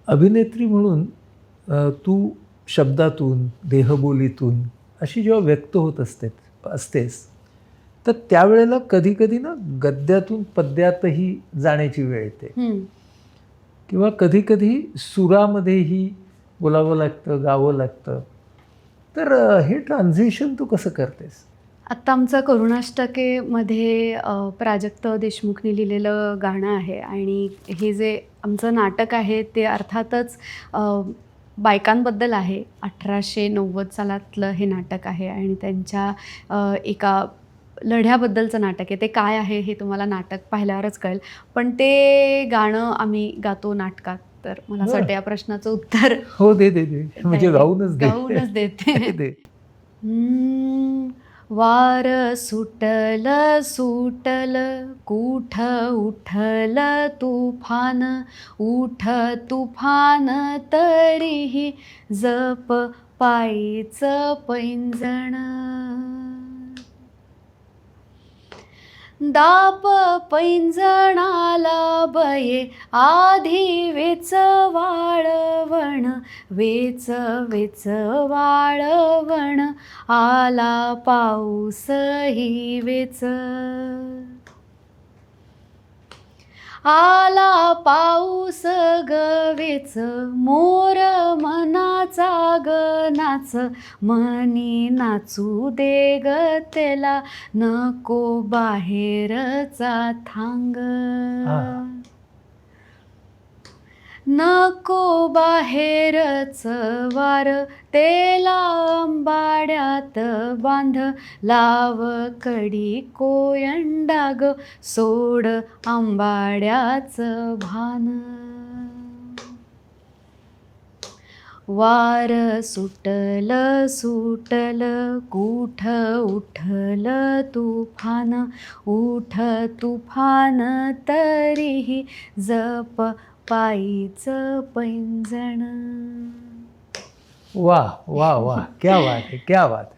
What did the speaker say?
अभिनेत्री म्हणून तू शब्दातून, देहबोलीतून अशी जेव्हा व्यक्त होत असतेस, तर त्यावेळेला कधी-कधी ना गद्यातून पद्यातही जाण्याची वेळ येते हं. किंवा कधी-कधी सुरामध्येही बोलावं लागतं, गावं लागतं. तर हे ट्रान्झिशन तू कसं करतेस? आत्ता आमचं करुणाष्टकेमध्ये प्राजक्त देशमुखने लिहिलेलं गाणं आहे आणि हे जे आमचं नाटक आहे ते अर्थातच बायकांबद्दल आहे. 1890 सालातलं हे नाटक आहे आणि त्यांच्या एका लढ्याबद्दलचं नाटक आहे. ते काय आहे हे तुम्हाला नाटक पाहिल्यावरच कळेल. पण ते गाणं आम्ही गातो नाटकात. तर मला असं बरं. वाटतं या प्रश्नाचं उत्तर हो, दे, दे, दे. म्हणजे गाऊनच दे. गाऊनच देते. दे. वार सुटल सुटल कुठ उठल तुफान उठ तुफान तरीही जप पायीच पैंजण दाप पैंजणाला बये आधी वेच वाळवण वेच वेच वाळवण आला पाऊस ही वेच आला पाऊस गवेच मोर मनाचा ग नाच मनी नाचू दे ग त्याला नको बाहेरचा थांग नको बाहेरच वार तेला आंबाड्यात बांध लाव कडी कोयंडा ग सोड आंबाड्याच भान वार सुटल सुटल कुठ उठल तुफान उठ तुफान तरीही जप पायीच पैंजण. वाह! वाह! वाह! क्या बात है! क्या बात है!